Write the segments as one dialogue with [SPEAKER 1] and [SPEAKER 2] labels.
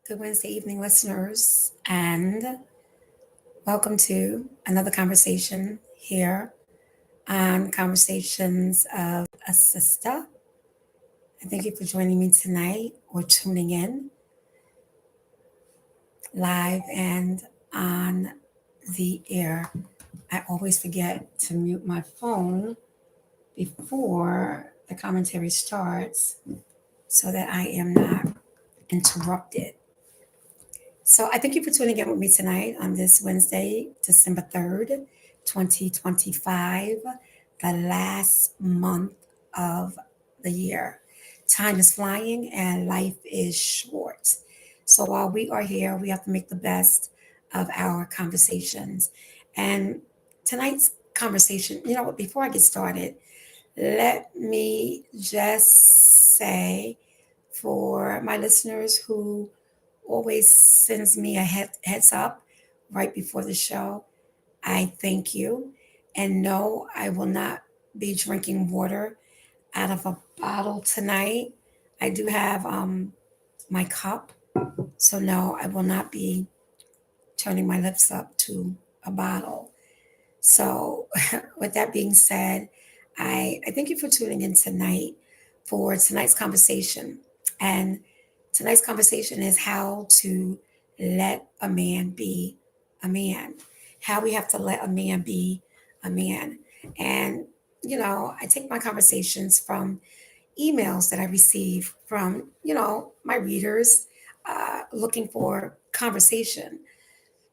[SPEAKER 1] Good Wednesday evening, listeners, and welcome to another conversation here on Conversations of a Sistah. And thank you for joining me tonight or tuning in live and on the air. I always forget to mute my phone before the commentary starts so that I am not interrupted. So I thank you for tuning in with me tonight on this Wednesday, December 3rd, 2025, the last month of the year. Time is flying and life is short. So while we are here, we have to make the best of our conversations. And tonight's conversation, you know what, before I get started, let me just say for my listeners who always sends me a heads up right before the show. I thank you. And no, I will not be drinking water out of a bottle tonight. I do have my cup. So, no, I will not be turning my lips up to a bottle. So, with that being said, I thank you for tuning in tonight for tonight's conversation. And tonight's conversation is how to let a man be a man, how we have to let a man be a man. And, I take my conversations from emails that I receive from, my readers looking for conversation.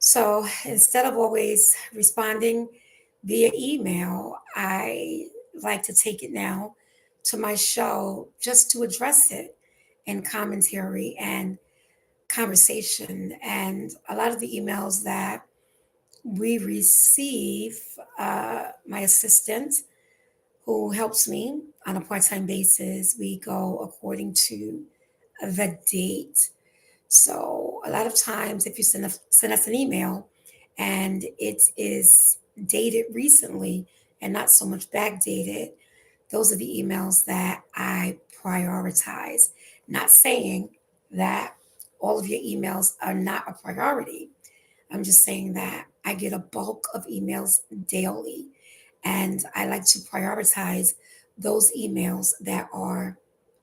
[SPEAKER 1] So instead of always responding via email, I like to take it now to my show just to address it in commentary and conversation. And a lot of the emails that we receive, my assistant who helps me on a part time basis, we go according to the date. So a lot of times, if you send us an email and it is dated recently and not so much backdated, those are the emails that I prioritize. Not saying that all of your emails are not a priority. I'm just saying that I get a bulk of emails daily, and I like to prioritize those emails that are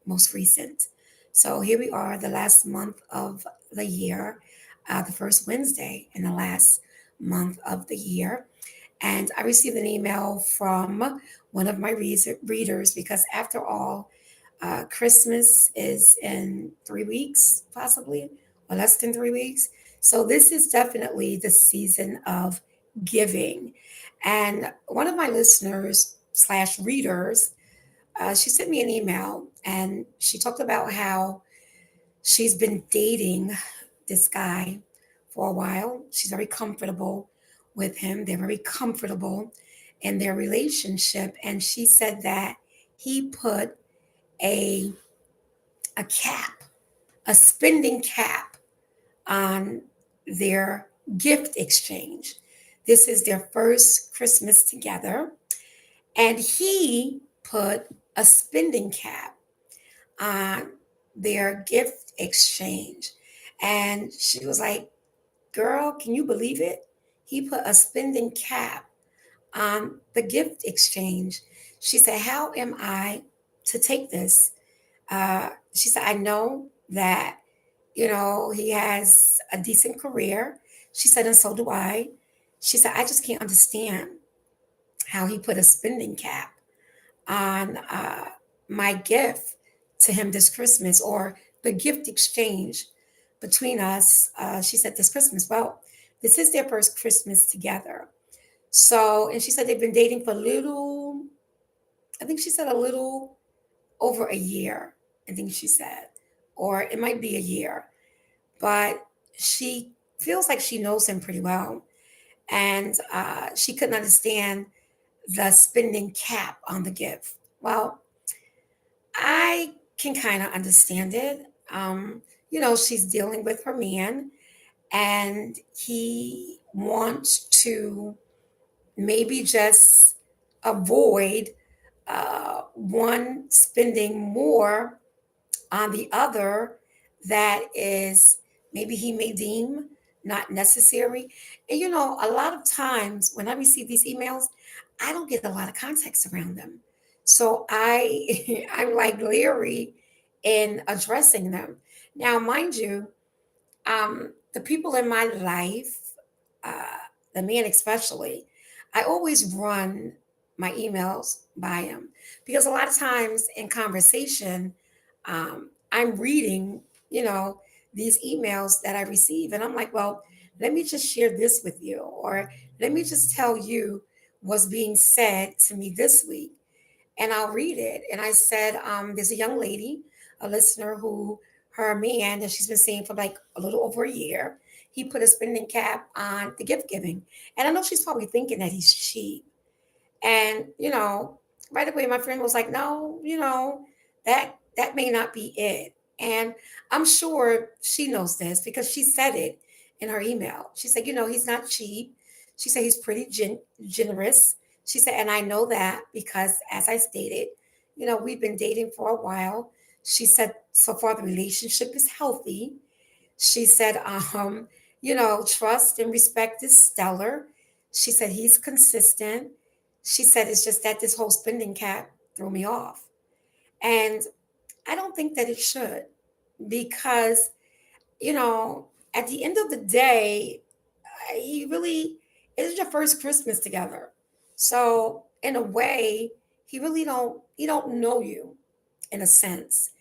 [SPEAKER 1] most recent. So here we are, the last month of the year, the first Wednesday in the last month of the year. And I received an email from one of my readers because, after all, Christmas is in 3 weeks, possibly, or less than 3 weeks. So this is definitely the season of giving. And one of my listeners slash readers, she sent me an email and she talked about how she's been dating this guy for a while. She's very comfortable with him. They're very comfortable in their relationship. And she said that he put a a cap, a spending cap on their gift exchange. This is their first Christmas together. And he put a spending cap on their gift exchange. And she was like, "Girl, can you believe it? He put a spending cap on the gift exchange." She said, "How am I to take this?" She said, "I know that, he has a decent career." She said, "And so do I." She said, "I just can't understand how he put a spending cap on my gift to him this Christmas, or the gift exchange between us." She said, "This Christmas." Well, this is their first Christmas together. So, and she said they've been dating for a little, I think she said a little over a year, I think she said, or it might be a year. But she feels like she knows him pretty well. And she couldn't understand the spending cap on the gift. Well, I can kind of understand it. She's dealing with her man, and he wants to maybe just avoid one spending more on the other that is maybe he may deem not necessary. And a lot of times when I receive these emails, I don't get a lot of context around them. So I'm like leery in addressing them. Now, mind you, the people in my life, the men especially, I always run my emails by him because a lot of times in conversation, I'm reading, you know, these emails that I receive, and I'm like, well, let me just share this with you, or let me just tell you what's being said to me this week, and I'll read it. And I said, there's a young lady, a listener who her man that she's been seeing for like a little over a year, he put a spending cap on the gift giving. And I know she's probably thinking that he's cheap. And, right away my friend was like, no, that may not be it. And I'm sure she knows this because she said it in her email. She said, he's not cheap. She said he's pretty generous. She said, and I know that because as I stated, we've been dating for a while. She said, so far the relationship is healthy. She said, trust and respect is stellar. She said he's consistent. She said it's just that this whole spending cap threw me off. And I don't think that it should because, you know, at the end of the day, he really it is your first Christmas together. So in a way, he don't know you in a sense.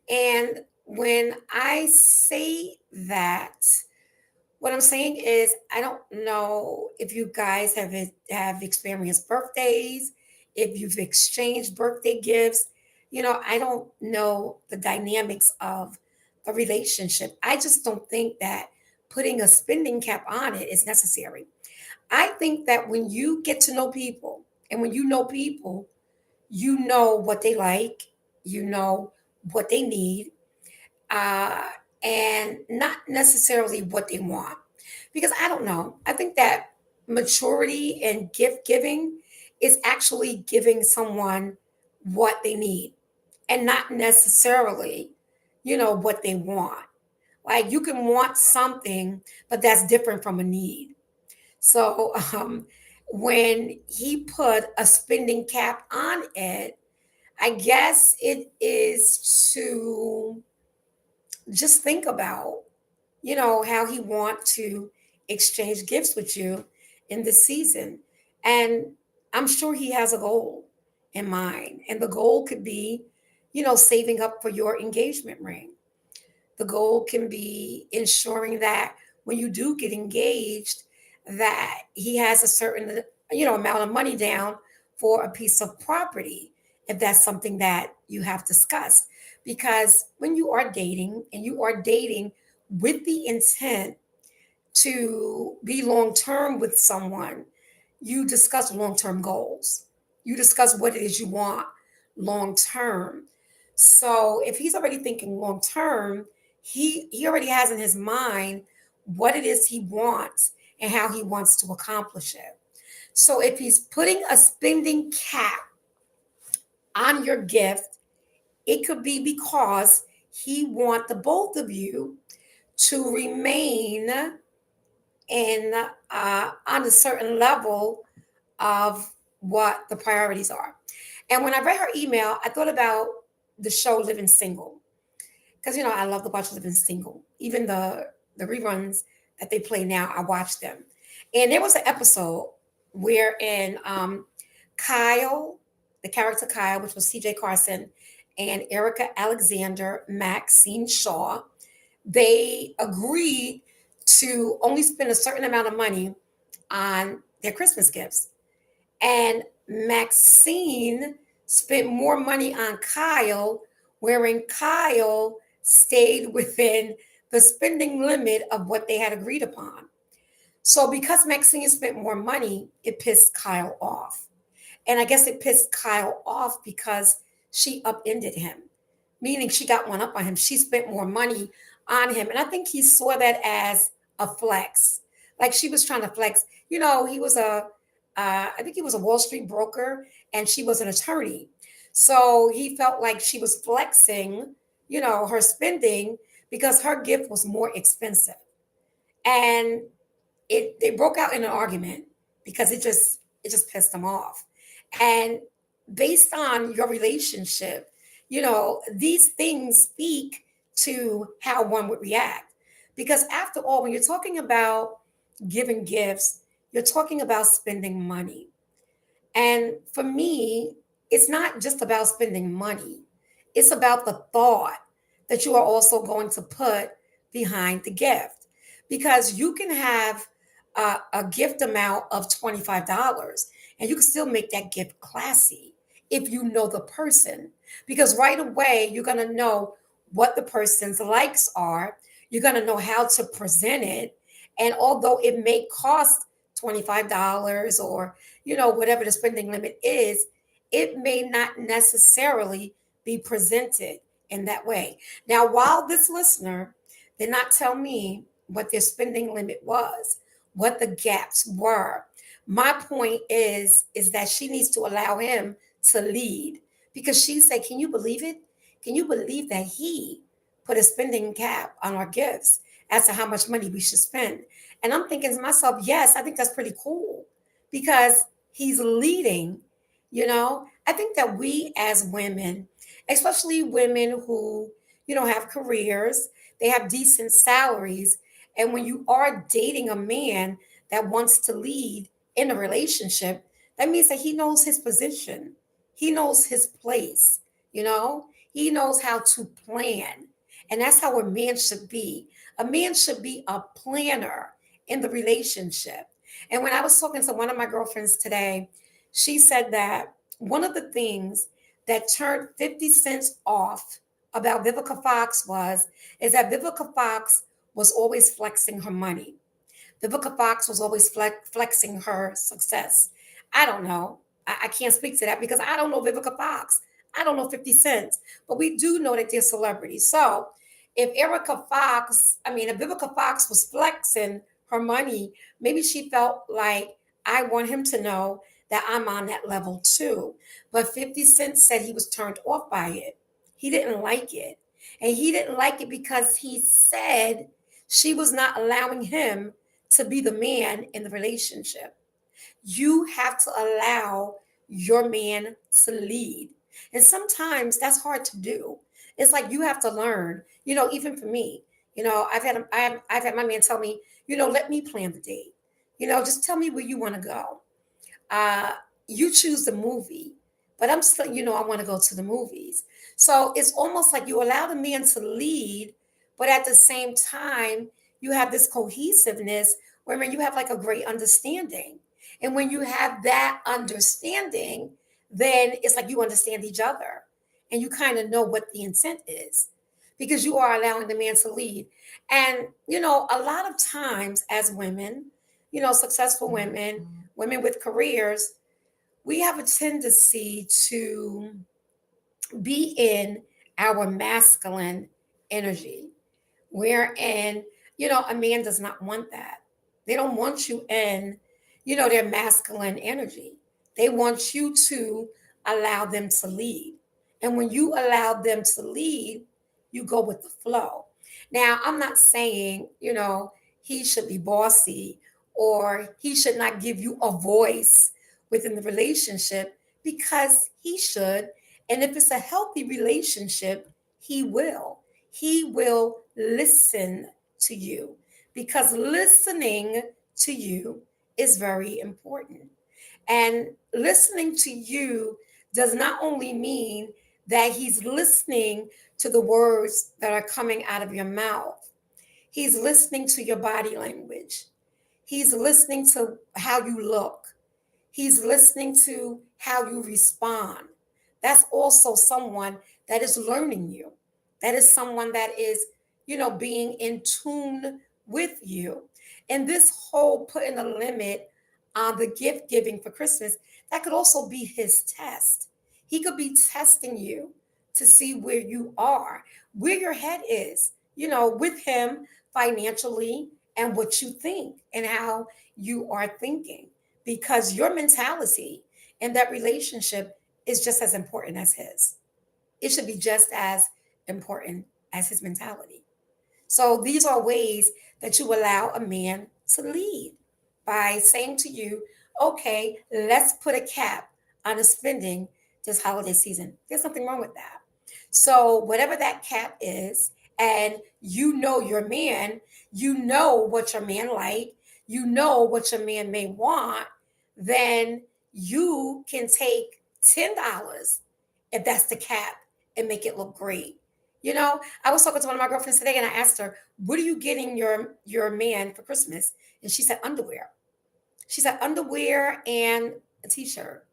[SPEAKER 1] And when I say that, what I'm saying is, I don't know if you guys have experienced birthdays, if you've exchanged birthday gifts. I don't know the dynamics of a relationship. I just don't think that putting a spending cap on it is necessary. I think that when you get to know people, and when you know people, you know what they like, you know what they need, uh, and not necessarily what they want. Because I don't know. I think that maturity and gift giving is actually giving someone what they need and not necessarily, what they want. Like you can want something, but that's different from a need. So when he put a spending cap on it, I guess it is to just think about how he want to exchange gifts with you in this season. And I'm sure he has a goal in mind. And the goal could be, saving up for your engagement ring. The goal can be ensuring that when you do get engaged, that he has a certain, amount of money down for a piece of property, if that's something that you have discussed. Because when you are dating and you are dating with the intent to be long term with someone, you discuss long term goals. You discuss what it is you want long term. So if he's already thinking long term, he already has in his mind what it is he wants and how he wants to accomplish it. So if he's putting a spending cap on your gift, it could be because he want the both of you to remain in on a certain level of what the priorities are. And when I read her email, I thought about the show Living Single because I love to watch Living Single. Even the reruns that they play now, I watch them. And there was an episode wherein Kyle, the character Kyle, which was C.J. Carson, and Erica Alexander, Maxine Shaw, they agreed to only spend a certain amount of money on their Christmas gifts. And Maxine spent more money on Kyle, wherein Kyle stayed within the spending limit of what they had agreed upon. So because Maxine spent more money, it pissed Kyle off. And I guess it pissed Kyle off because she upended him, meaning she got one up on him. She spent more money on him. And I think he saw that as a flex. Like she was trying to flex. He was I think he was a Wall Street broker and she was an attorney. So he felt like she was flexing, her spending because her gift was more expensive. And they broke out in an argument because it just pissed him off. And based on your relationship, these things speak to how one would react. Because after all, when you're talking about giving gifts, you're talking about spending money. And for me, it's not just about spending money, it's about the thought that you are also going to put behind the gift. Because you can have a gift amount of $25 and you can still make that gift classy if you know the person. Because right away, you're going to know what the person's likes are, you're going to know how to present it. And although it may cost $25 or whatever the spending limit is, it may not necessarily be presented in that way. Now, while this listener did not tell me what their spending limit was, what the gaps were, my point is that she needs to allow him to lead, because she said, "Can you believe it? Can you believe that he put a spending cap on our gifts as to how much money we should spend?" And I'm thinking to myself, yes, I think that's pretty cool because he's leading. I think that we as women, especially women who, have careers, they have decent salaries. And when you are dating a man that wants to lead in a relationship, that means that he knows his position, he knows his place, he knows how to plan. And that's how a man should be. A man should be a planner in the relationship. And when I was talking to one of my girlfriends today, she said that one of the things that turned 50 cents off about Vivica Fox is that Vivica Fox was always flexing her money. Vivica Fox was always flexing her success. I don't know. I can't speak to that because I don't know Vivica Fox. I don't know 50 Cent, but we do know that they're celebrities. So if Vivica Fox was flexing her money, maybe she felt like I want him to know that I'm on that level too. But 50 Cent said he was turned off by it. He didn't like it. And he didn't like it because he said she was not allowing him to be the man in the relationship. You have to allow your man to lead. And sometimes that's hard to do. It's like you have to learn, even for me, I've had my man tell me, let me plan the date. Just tell me where you want to go. uh, you choose the movie, but I'm still, I want to go to the movies. So it's almost like you allow the man to lead, but at the same time, you have this cohesiveness where you have like a great understanding. And when you have that understanding, then it's like you understand each other and you kind of know what the intent is because you are allowing the man to lead. And, a lot of times as women, successful women, women with careers, we have a tendency to be in our masculine energy, wherein, a man does not want that. They don't want you in, their masculine energy. They want you to allow them to lead. And when you allow them to lead, you go with the flow. Now, I'm not saying, he should be bossy or he should not give you a voice within the relationship because he should. And if it's a healthy relationship, he will. He will listen to you because listening to you is very important. And listening to you does not only mean that he's listening to the words that are coming out of your mouth, he's listening to your body language, he's listening to how you look, he's listening to how you respond. That's also someone that is learning you. That is someone that is, being in tune with you. And this whole putting a limit on the gift giving for Christmas, that could also be his test. He could be testing you to see where you are, where your head is, with him financially and what you think and how you are thinking because your mentality in that relationship is just as important as his. It should be just as important as his mentality. So these are ways that you allow a man to lead by saying to you, okay, let's put a cap on the spending this holiday season. There's nothing wrong with that. So whatever that cap is, and you know your man, you know what your man like, you know what your man may want, then you can take $10 if that's the cap and make it look great. You know, I was talking to one of my girlfriends today and I asked her, "What are you getting your man for Christmas?" And she said underwear. She said underwear and a t-shirt.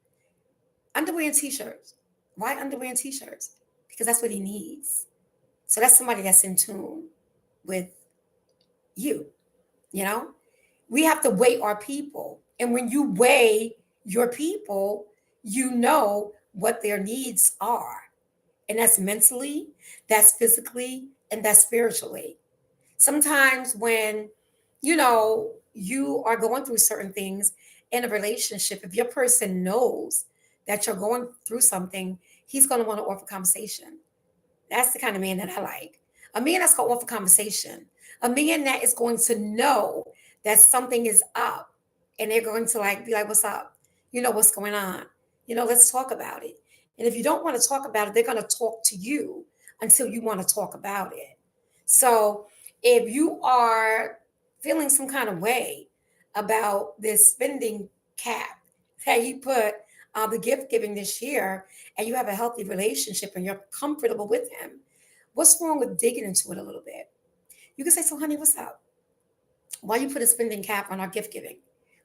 [SPEAKER 1] Underwear and t-shirts. Why underwear and t-shirts? Because that's what he needs. So that's somebody that's in tune with you, you know? We have to weigh our people. And when you weigh your people, you know what their needs are. And that's mentally, that's physically, and that's spiritually. Sometimes when, you are going through certain things in a relationship, if your person knows that you're going through something, he's going to want to offer conversation. That's the kind of man that I like. A man that's going to offer conversation. A man that is going to know that something is up and they're going to like be like, what's up? You know, what's going on? Let's talk about it. And if you don't want to talk about it, they're going to talk to you until you want to talk about it. So if you are feeling some kind of way about this spending cap that you put on the gift giving this year, and you have a healthy relationship and you're comfortable with him, what's wrong with digging into it a little bit? You can say, so honey, what's up? Why you put a spending cap on our gift giving?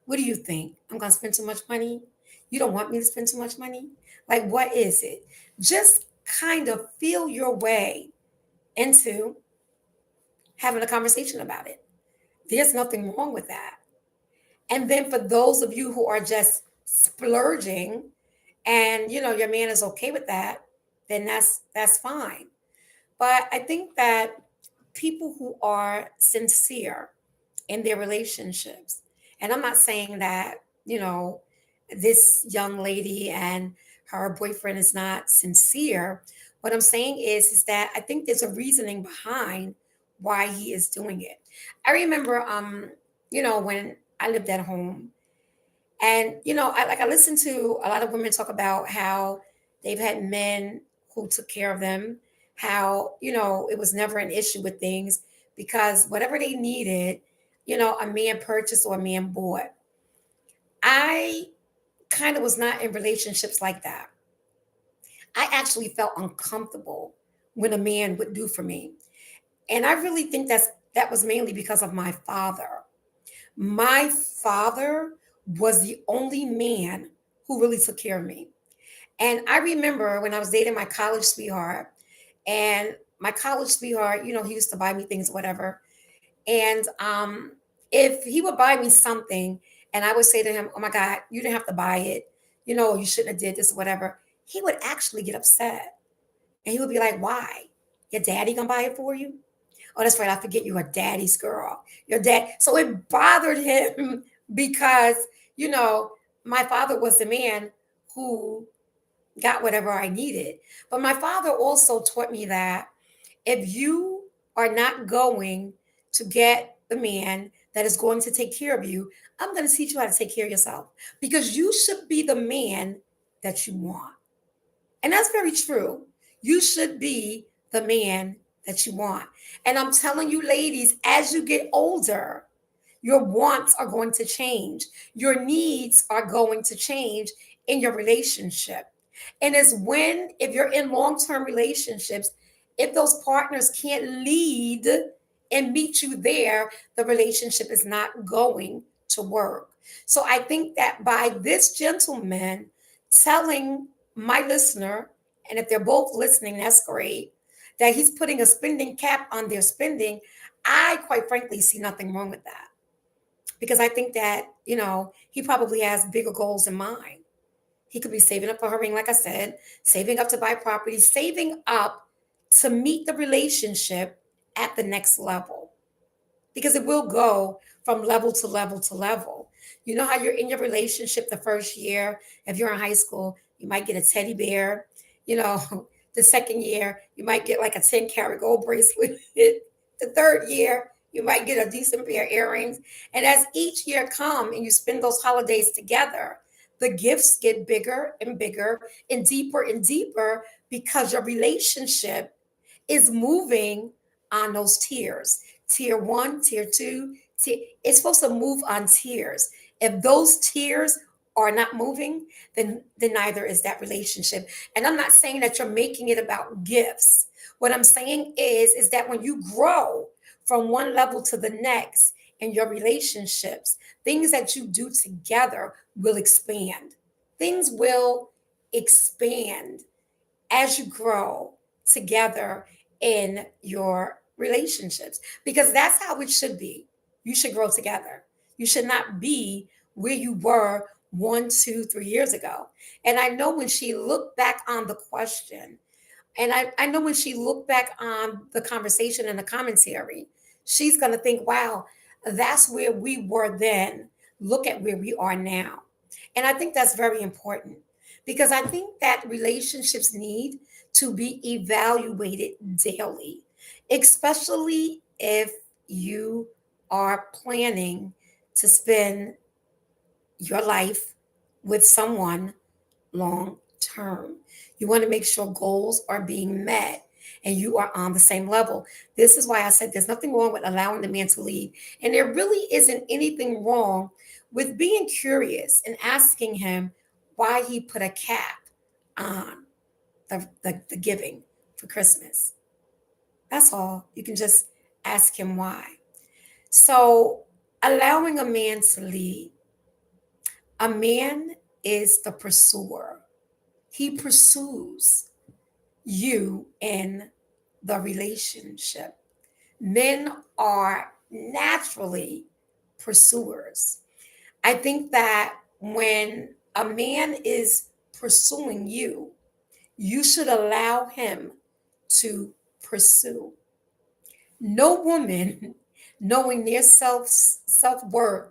[SPEAKER 1] What do you think? I'm going to spend too much money? You don't want me to spend too much money? Like, what is it? Just kind of feel your way into having a conversation about it. There's nothing wrong with that. And then for those of you who are just splurging and your man is okay with that, then that's fine. But I think that people who are sincere in their relationships, and I'm not saying that, this young lady and her boyfriend is not sincere. What I'm saying is that I think there's a reasoning behind why he is doing it. I remember when I lived at home, and I listened to a lot of women talk about how they've had men who took care of them, how it was never an issue with things because whatever they needed, a man purchased or a man bought. I kind of was not in relationships like that. I actually felt uncomfortable when a man would do for me. And I really think that was mainly because of my father. My father was the only man who really took care of me. And I remember when I was dating my college sweetheart, and my college sweetheart, he used to buy me things, whatever. And if he would buy me something and I would say to him, oh my God, you didn't have to buy it, you shouldn't have did this, whatever, he would actually get upset. And he would be like, why? Your daddy gonna buy it for you? Oh, that's right. I forget you are daddy's girl. Your dad. So it bothered him because, you know, my father was the man who got whatever I needed. But my father also taught me that if you are not going to get the man that is going to take care of you, I'm going to teach you how to take care of yourself because you should be the man that you want. And that's very true. You should be the man that you want. And I'm telling you, ladies, as you get older, your wants are going to change. Your needs are going to change in your relationship. And it's when, if you're in long term relationships, if those partners can't lead and meet you there, the relationship is not going to work. So I think that by this gentleman telling my listener, and if they're both listening, that's great, that he's putting a spending cap on their spending, I quite frankly see nothing wrong with that because I think that, he probably has bigger goals in mind. He could be saving up for her ring, like I said, saving up to buy property, saving up to meet the relationship at the next level because it will go from level to level to level. You know how you're in your relationship the first year, if you're in high school, you might get a teddy bear. The second year, you might get like a 10-carat gold bracelet. The third year, you might get a decent pair of earrings. And as each year come and you spend those holidays together, the gifts get bigger and bigger and deeper because your relationship is moving on those tiers. Tier one, tier two, it's supposed to move on tiers. If those tiers are not moving, then neither is that relationship. And I'm not saying that you're making it about gifts. What I'm saying is that when you grow from one level to the next in your relationships, things that you do together will expand. Things will expand as you grow together in your relationships because that's how it should be. You should grow together. You should not be where you were 1, 2, 3 years ago. And I know when she looked back on the question, and I know when she looked back on the conversation and the commentary, she's going to think, wow, that's where we were then. Look at where we are now. And I think that's very important because I think that relationships need to be evaluated daily, especially if you are planning to spend your life with someone long term. You want to make sure goals are being met and you are on the same level. This is why I said there's nothing wrong with allowing the man to lead. And there really isn't anything wrong with being curious and asking him why he put a cap on the giving for Christmas. That's all. You can just ask him why. So, allowing a man to lead, a man is the pursuer. He pursues you in the relationship. Men are naturally pursuers. I think that when a man is pursuing you, you should allow him to pursue. No woman, knowing their self worth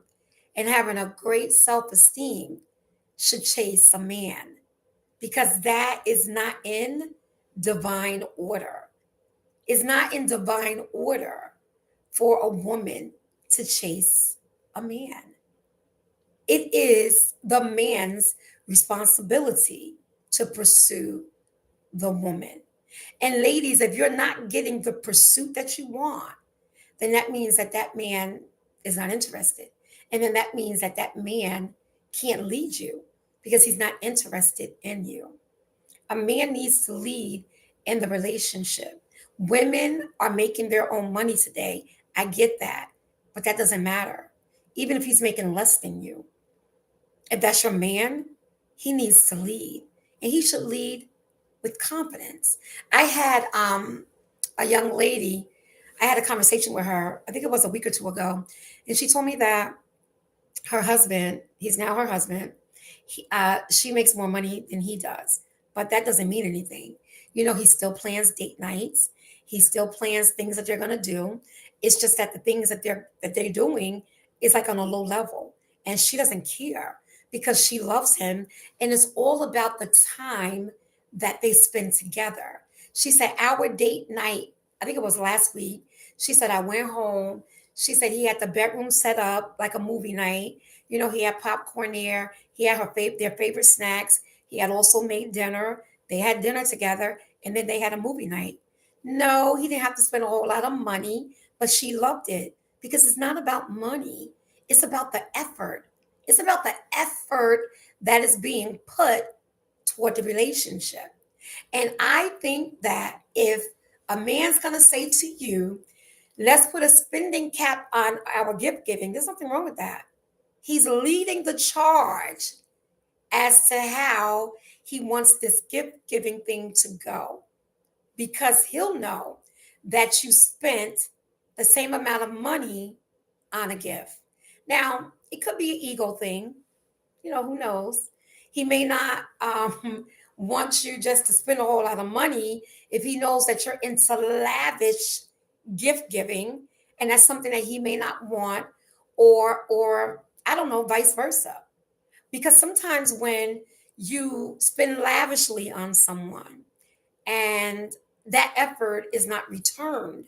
[SPEAKER 1] and having a great self esteem, should chase a man because that is not in divine order. It's not in divine order for a woman to chase a man. It is the man's responsibility to pursue the woman. And ladies, if you're not getting the pursuit that you want, then that means that that man is not interested. And then that means that that man can't lead you because he's not interested in you. A man needs to lead in the relationship. Women are making their own money today. I get that, but that doesn't matter. Even if he's making less than you, if that's your man, he needs to lead, and he should lead with confidence. I had a young lady. I had a conversation with her. I think it was a week or two ago, and she told me that her husband, he's now her husband, she makes more money than he does, but that doesn't mean anything. You know, he still plans date nights. He still plans things that they're going to do. It's just that the things that they're doing is like on a low level, and she doesn't care because she loves him, and it's all about the time that they spend together. She said our date night, I think it was last week. She said I went home. She said he had the bedroom set up like a movie night. You know, he had popcorn there. He had their favorite snacks. He had also made dinner. They had dinner together, and then they had a movie night. No, he didn't have to spend a whole lot of money, but she loved it because it's not about money. It's about the effort. It's about the effort that is being put toward the relationship. And I think that if a man's going to say to you, let's put a spending cap on our gift giving, there's nothing wrong with that. He's leading the charge as to how he wants this gift giving thing to go because he'll know that you spent the same amount of money on a gift. Now, it could be an ego thing. You know, who knows? He may not want you just to spend a whole lot of money if he knows that you're into lavish gift giving, and that's something that he may not want, or I don't know, vice versa. Because sometimes when you spend lavishly on someone and that effort is not returned,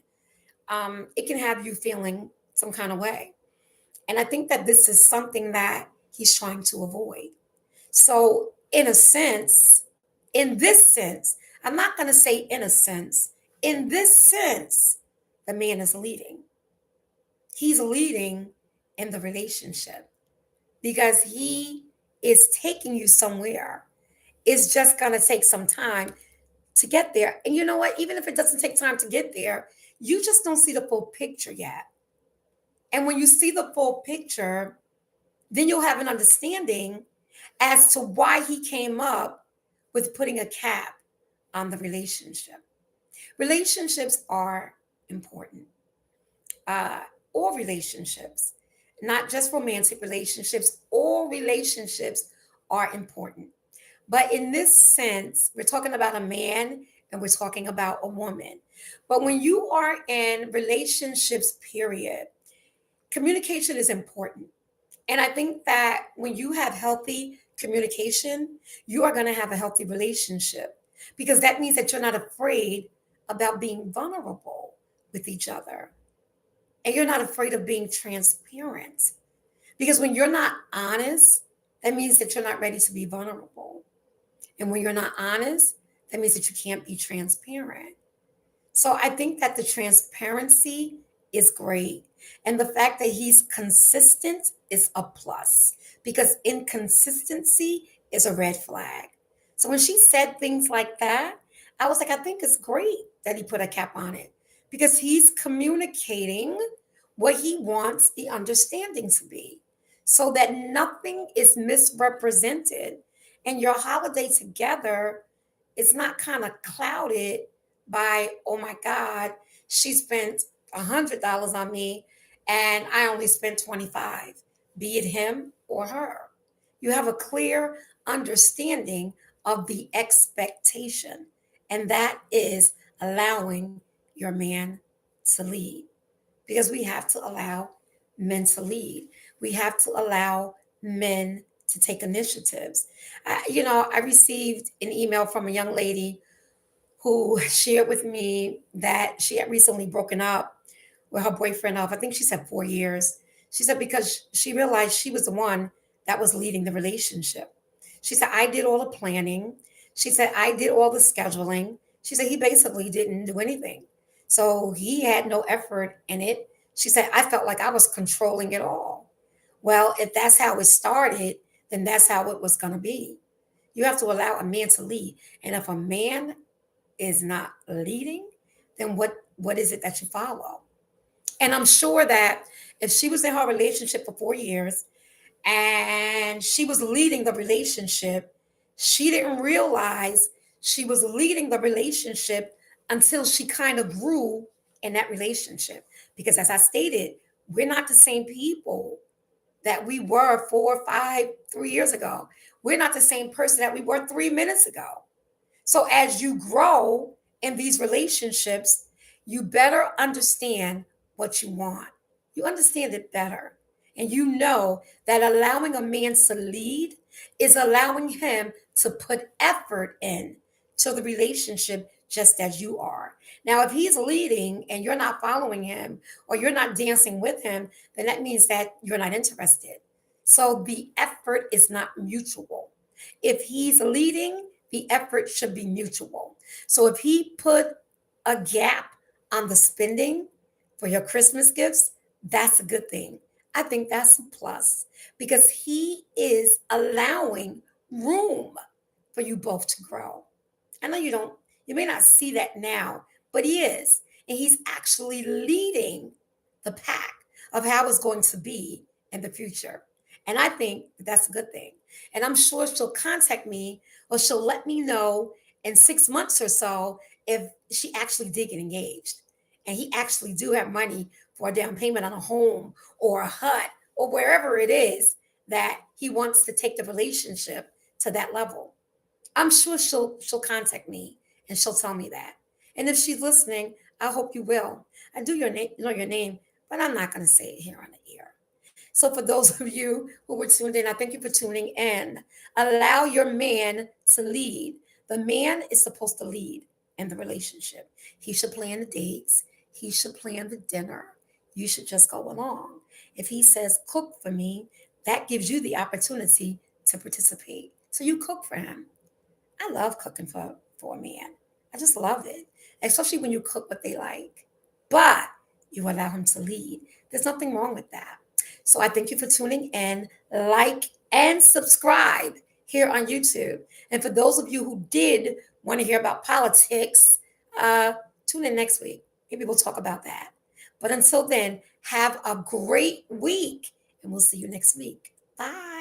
[SPEAKER 1] it can have you feeling some kind of way. And I think that this is something that he's trying to avoid. So, in a sense, in this sense, I'm not going to say in a sense, in this sense, the man is leading. He's leading in the relationship because he is taking you somewhere. It's just going to take some time to get there. And you know what? Even if it doesn't take time to get there, you just don't see the full picture yet. And when you see the full picture, then you'll have an understanding as to why he came up with putting a cap on the relationship. Relationships are important. Uh, all relationships, not just romantic relationships, all relationships are important. But in this sense, we're talking about a man and we're talking about a woman. But when you are in relationships, period, communication is important. And I think that when you have healthy communication, you are going to have a healthy relationship because that means that you're not afraid about being vulnerable with each other. And you're not afraid of being transparent. Because when you're not honest, that means that you're not ready to be vulnerable. And when you're not honest, that means that you can't be transparent. So I think that the transparency is great. And the fact that he's consistent is a plus because inconsistency is a red flag. So when she said things like that, I was like, I think it's great that he put a cap on it because he's communicating what he wants the understanding to be so that nothing is misrepresented and your holiday together is not kind of clouded by, oh my God, she spent $100 on me and I only spent 25, be it him or her. You have a clear understanding of the expectation, and that is allowing your man to lead because we have to allow men to lead. We have to allow men to take initiatives. I received an email from a young lady who shared with me that she had recently broken up with her boyfriend of, I think she said 4 years. She said because she realized she was the one that was leading the relationship. She said, I did all the planning. She said, I did all the scheduling. She said, he basically didn't do anything. So he had no effort in it. She said, I felt like I was controlling it all. Well, if that's how it started, then that's how it was going to be. You have to allow a man to lead. And if a man is not leading, then what is it that you follow? And I'm sure that if she was in her relationship for 4 years and she was leading the relationship, she didn't realize she was leading the relationship until she kind of grew in that relationship. Because as I stated, we're not the same people that we were 4, 5, 3 years ago. We're not the same person that we were 3 minutes ago. So as you grow in these relationships, you better understand what you want. You understand it better. And you know that allowing a man to lead is allowing him to put effort in to the relationship just as you are. Now, if he's leading and you're not following him or you're not dancing with him, then that means that you're not interested. So the effort is not mutual. If he's leading, the effort should be mutual. So if he put a gap on the spending for your Christmas gifts, that's a good thing. I think that's a plus because he is allowing room for you both to grow. I know you may not see that now, but he is. And he's actually leading the pack of how it's going to be in the future. And I think that's a good thing. And I'm sure she'll contact me or she'll let me know in 6 months or so if she actually did get engaged. And he actually do have money for a down payment on a home or a hut or wherever it is that he wants to take the relationship to that level. I'm sure she'll contact me and she'll tell me that. And if she's listening, I hope you will. I do know your name, but I'm not going to say it here on the air. So for those of you who were tuned in, I thank you for tuning in. Allow your man to lead. The man is supposed to lead in the relationship. He should plan the dates. he should plan the dinner. You should just go along. If he says, cook for me, that gives you the opportunity to participate. So you cook for him. I love cooking for a man. I just love it, especially when you cook what they like. But you allow him to lead. There's nothing wrong with that. So I thank you for tuning in. Like and subscribe here on YouTube. And for those of you who did want to hear about politics, uh, tune in next week. Maybe we'll talk about that. But until then, have a great week, and we'll see you next week. Bye.